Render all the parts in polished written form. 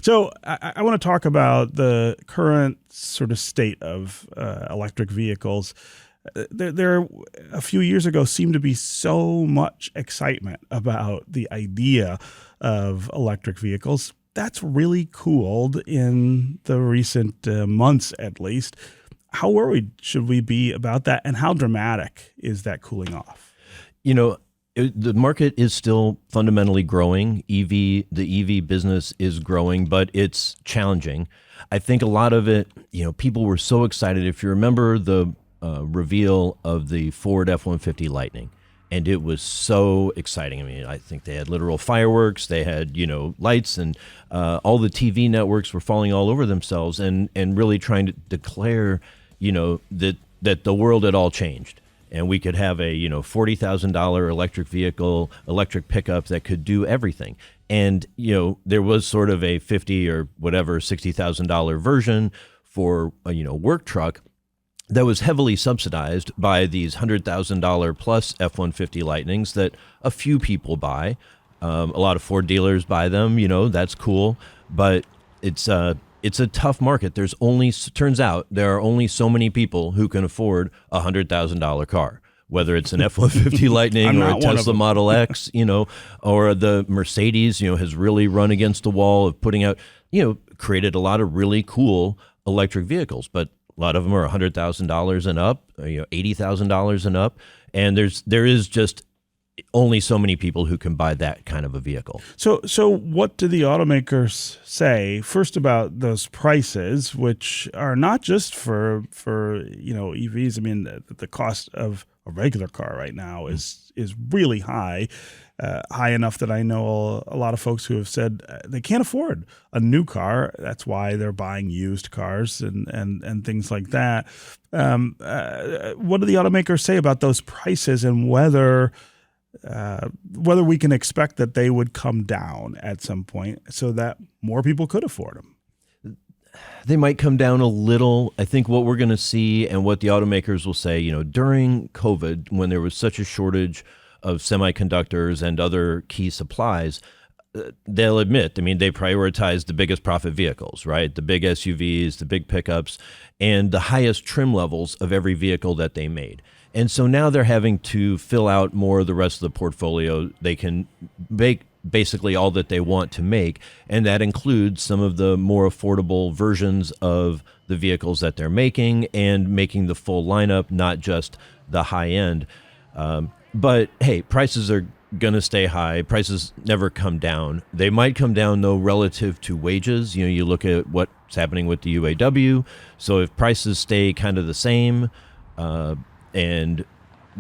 So I want to talk about the current sort of state of electric vehicles. There, a few years ago, seemed to be so much excitement about the idea of electric vehicles. That's really cooled in the recent months, at least. How worried should we be about that, and how dramatic is that cooling off? The market is still fundamentally growing. The EV business is growing, but it's challenging. I think a lot of it, people were so excited. If you remember the reveal of the Ford F-150 Lightning, and it was so exciting. I mean, I think they had literal fireworks. They had, lights, and all the TV networks were falling all over themselves and really trying to declare, that the world had all changed. And we could have a, $40,000 electric vehicle, electric pickup that could do everything. And, there was sort of a $50 or whatever, $60,000 version for a, work truck that was heavily subsidized by these $100,000 plus F-150 Lightnings that a few people buy. A lot of Ford dealers buy them, that's cool. But it's a tough market. Turns out there are only so many people who can afford a $100,000 car, whether it's an F-150 Lightning or a Tesla Model X, or the Mercedes, has really run against the wall of putting out, created a lot of really cool electric vehicles, but a lot of them are $100,000 and up, $80,000 and up. And there is just only so many people who can buy that kind of a vehicle. So what do the automakers say first about those prices, which are not just for EVs? I mean, the cost of a regular car right now is really high, high enough that I know a lot of folks who have said they can't afford a new car. That's why they're buying used cars and things like that. What do the automakers say about those prices, and whether we can expect that they would come down at some point so that more people could afford them? They might come down a little. I think what we're going to see, and what the automakers will say, during COVID, when there was such a shortage of semiconductors and other key supplies, they'll admit, they prioritized the biggest profit vehicles, right? The big SUVs, the big pickups, and the highest trim levels of every vehicle that they made. And so now they're having to fill out more of the rest of the portfolio. They can make basically all that they want to make, and that includes some of the more affordable versions of the vehicles that they're making, and making the full lineup, not just the high end. But hey, prices are going to stay high. Prices never come down. They might come down, though, relative to wages. You look at what's happening with the UAW. So if prices stay kind of the same, and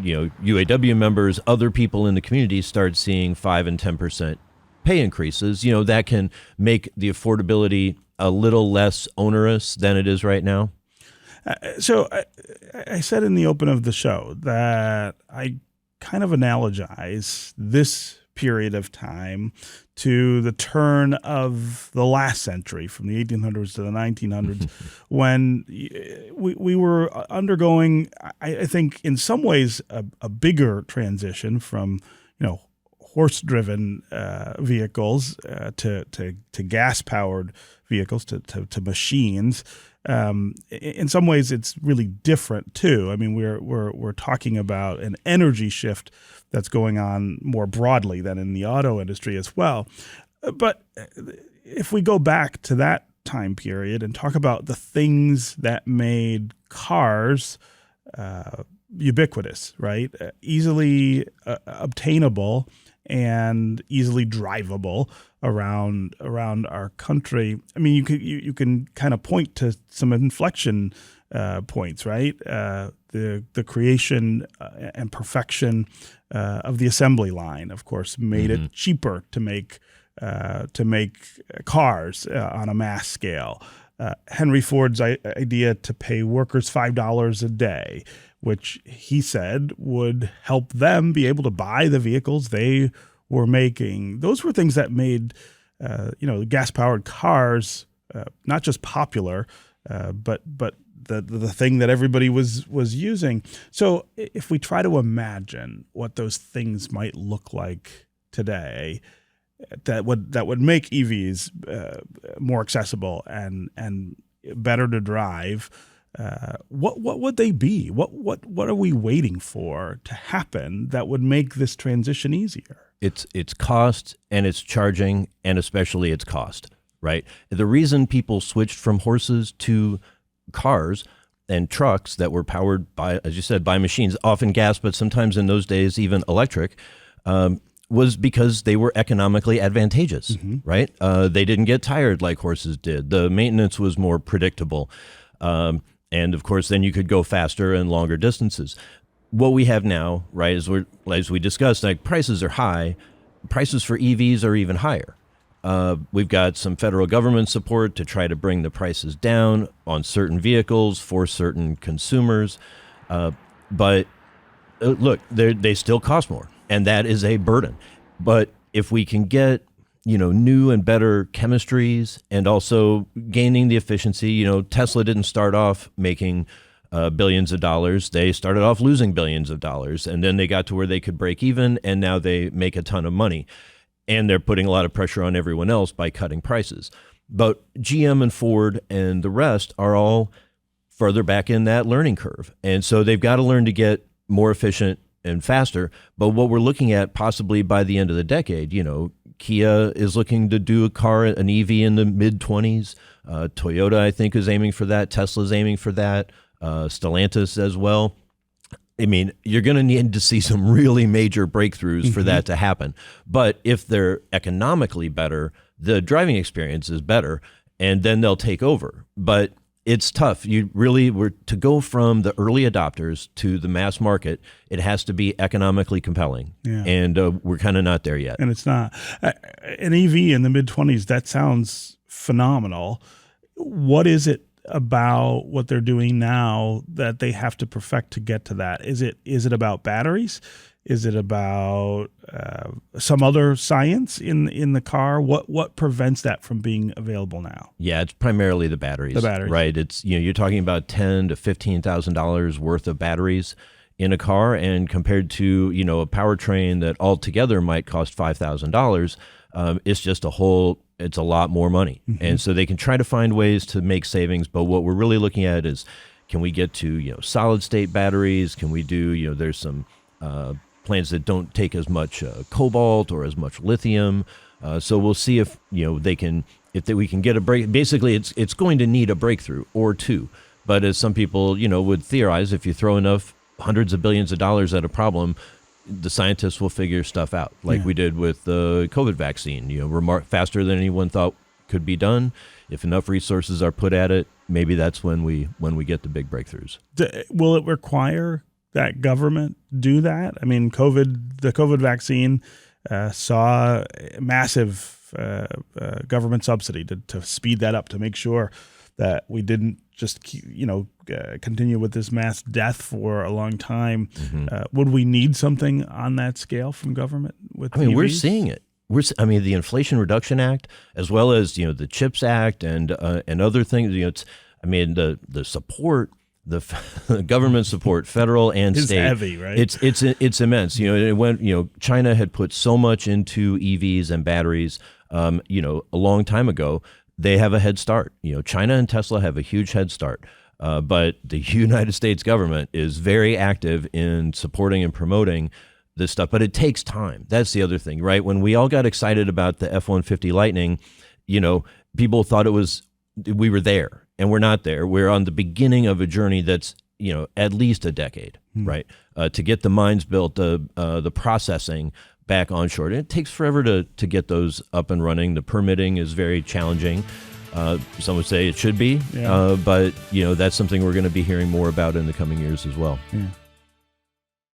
UAW members, other people in the community start seeing 5 and 10% pay increases, that can make the affordability a little less onerous than it is right now. So I said in the open of the show that I kind of analogize this period of time to the turn of the last century, from the 1800s to the 1900s, when we were undergoing, I think, in some ways, a bigger transition from, horse-driven vehicles to gas-powered vehicles to machines. In some ways, it's really different too. I mean, we're talking about an energy shift that's going on more broadly than in the auto industry as well. But if we go back to that time period and talk about the things that made cars ubiquitous, right? Easily obtainable and easily drivable around our country. I mean, you can kind of point to some inflection points, right? The creation and perfection of the assembly line, of course, made it cheaper to make cars on a mass scale. Henry Ford's idea to pay workers $5 a day, which he said would help them be able to buy the vehicles they were making. Those were things that made gas-powered cars not just popular, but the thing that everybody was using. So if we try to imagine what those things might look like today, that would make EVs more accessible and better to drive, what would they be? What are we waiting for to happen that would make this transition easier? It's cost, and it's charging, and especially it's cost, right? The reason people switched from horses to cars and trucks that were powered by, as you said, by machines, often gas, but sometimes in those days even electric, was because they were economically advantageous, right? They didn't get tired like horses did. The maintenance was more predictable. And of course, then you could go faster and longer distances. What we have now, right, as we discussed, like prices are high. Prices for EVs are even higher. We've got some federal government support to try to bring the prices down on certain vehicles for certain consumers. But look, they still cost more, and that is a burden. But if we can get new and better chemistries, and also gaining the efficiency. Tesla didn't start off making billions of dollars. They started off losing billions of dollars, and then they got to where they could break even, and now they make a ton of money. And they're putting a lot of pressure on everyone else by cutting prices. But GM and Ford and the rest are all further back in that learning curve. And so they've got to learn to get more efficient and faster. But what we're looking at possibly by the end of the decade, Kia is looking to do an EV in the mid-20s. Toyota, I think, is aiming for that. Tesla's aiming for that. Stellantis as well. I mean, you're going to need to see some really major breakthroughs for that to happen. But if they're economically better, the driving experience is better, and then they'll take over. But it's tough. You really were to go from the early adopters to the mass market. It has to be economically compelling, and we're kind of not there yet. And it's not. An EV in the mid-20s, that sounds phenomenal. What is it about what they're doing now that they have to perfect to get to that? Is it about batteries? Is it about some other science in the car? What prevents that from being available now? Yeah, it's primarily the batteries. The batteries, right? It's you're talking about $10,000 to $15,000 worth of batteries in a car, and compared to a powertrain that altogether might cost $5,000, it's just it's a lot more money. And so they can try to find ways to make savings, but what we're really looking at is, can we get to solid state batteries? Can we do there's some plants that don't take as much cobalt or as much lithium. So we'll see if we can get a break. Basically, it's going to need a breakthrough or two. But as some people would theorize, if you throw enough hundreds of billions of dollars at a problem, the scientists will figure stuff out, like we did with the COVID vaccine. Faster than anyone thought could be done. If enough resources are put at it, maybe that's when we get the big breakthroughs. Will it require that government do that? I mean, the COVID vaccine saw massive government subsidy to speed that up, to make sure that we didn't just continue with this mass death for a long time. Would we need something on that scale from government with EVs? We're seeing it. The Inflation Reduction Act, as well as the CHIPS Act and other things. The support, the government support, federal and state, is heavy, right? It's immense. It went. China had put so much into EVs and batteries. A long time ago. They have a head start. China and Tesla have a huge head start. But the United States government is very active in supporting and promoting this stuff. But it takes time. That's the other thing, right? When we all got excited about the F-150 Lightning, people thought we were there, and we're not there. We're on the beginning of a journey that's at least a decade, right? To get the mines built, the processing back onshore. And it takes forever to get those up and running. The permitting is very challenging. Some would say it should be, but that's something we're going to be hearing more about in the coming years as well. Yeah.